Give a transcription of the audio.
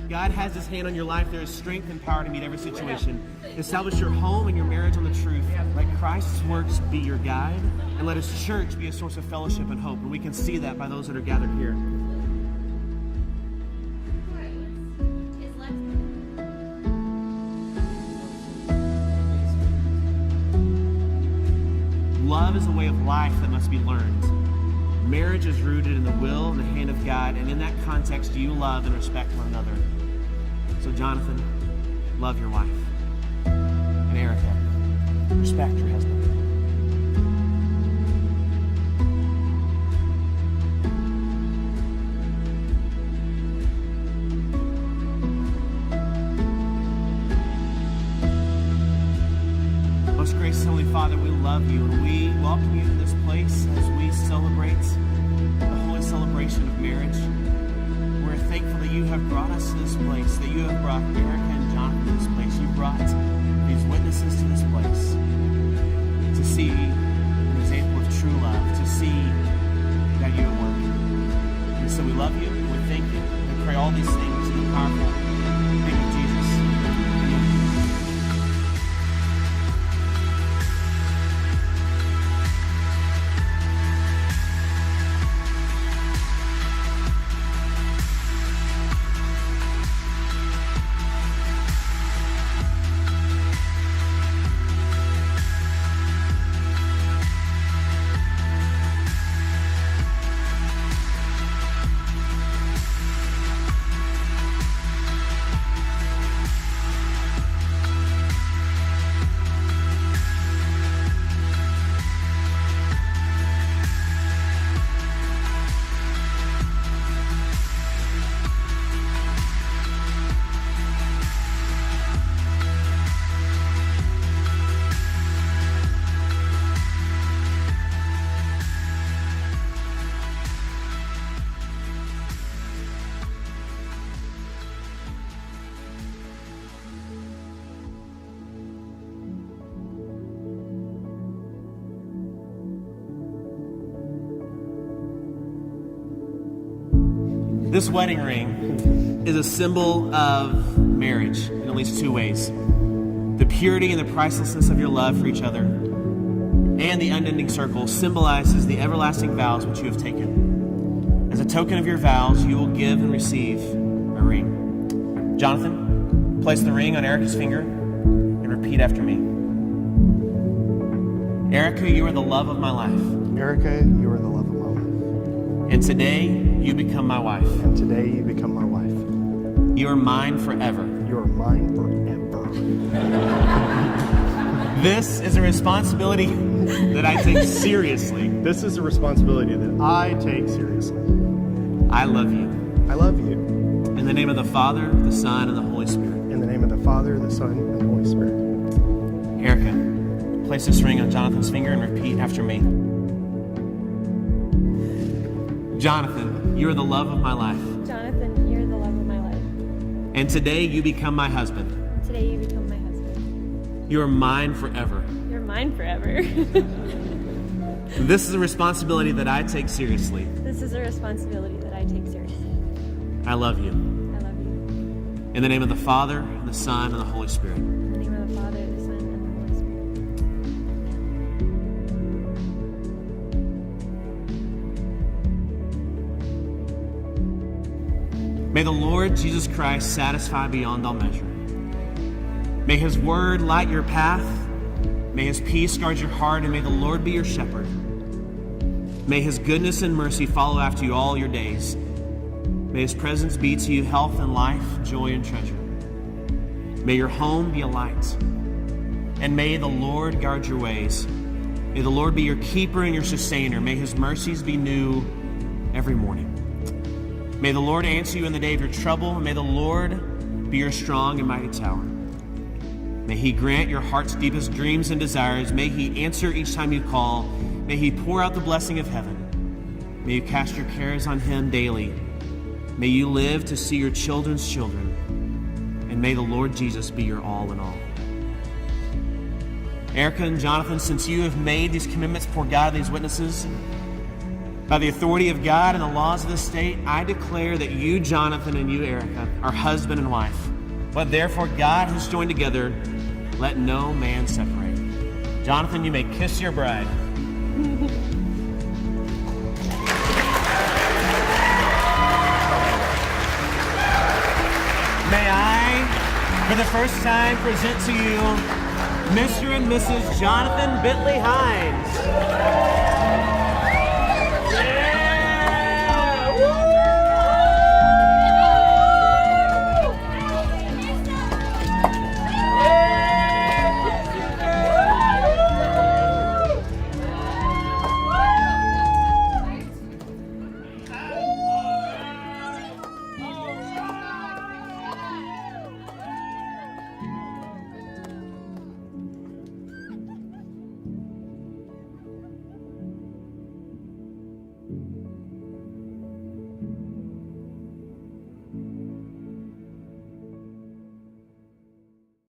God has his hand on your life. There is strength and power to meet every situation. Establish your home and your marriage on the truth. Let Christ's works be your guide, and let his church be a source of fellowship and hope. And we can see that by those that are gathered here. Love is a way of life that must be learned. Marriage is rooted in the will and the hand of God, and in that context, you love and respect one another. So, Jonathan, love your wife. And Erika, respect your husband. Most gracious Heavenly Father, we love you, and we welcome you to this place as we celebrate the holy celebration of marriage. We're thankful that you have brought us to this place, that you have brought Erika and Jonathan to this place. You brought these witnesses to this place to see an example of true love, to see that you at work. And so we love you, we thank you, we pray all these things in the powerful name of Jesus. This wedding ring is a symbol of marriage in at least two ways. The purity and the pricelessness of your love for each other, and the unending circle symbolizes the everlasting vows which you have taken. As a token of your vows, you will give and receive a ring. Jonathan, place the ring on Erika's finger and repeat after me. Erika, you are the love of my life. Erika, you are the love of my life. And today, you become my wife. And today you become my wife. You are mine forever. You are mine forever. This is a responsibility that I take seriously. This is a responsibility that I take seriously. I love you. I love you. In the name of the Father, the Son, and the Holy Spirit. In the name of the Father, the Son, and the Holy Spirit. Erika, place this ring on Jonathan's finger and repeat after me. Jonathan, you are the love of my life. Jonathan, you're the love of my life. And today you become my husband. Today you become my husband. You are mine forever. You're mine forever. This is a responsibility that I take seriously. This is a responsibility that I take seriously. I love you. I love you. In the name of the Father, and the Son, and the Holy Spirit. In the name of the Father, the Son, and the Holy Spirit. May the Lord Jesus Christ satisfy beyond all measure. May his word light your path. May his peace guard your heart, and may the Lord be your shepherd. May his goodness and mercy follow after you all your days. May his presence be to you health and life, joy and treasure. May your home be a light. And may the Lord guard your ways. May the Lord be your keeper and your sustainer. May his mercies be new every morning. May the Lord answer you in the day of your trouble, and may the Lord be your strong and mighty tower. May he grant your heart's deepest dreams and desires. May he answer each time you call. May he pour out the blessing of heaven. May you cast your cares on him daily. May you live to see your children's children. And may the Lord Jesus be your all in all. Erika and Jonathan, since you have made these commitments before God, these witnesses, By the authority of God and the laws of the state, I declare that you, Jonathan, and you, Erika, are husband and wife. What therefore God has joined together, let no man separate. Jonathan, you may kiss your bride. May I, for the first time, present to you Mr. and Mrs. Jonathan Bentley Hines.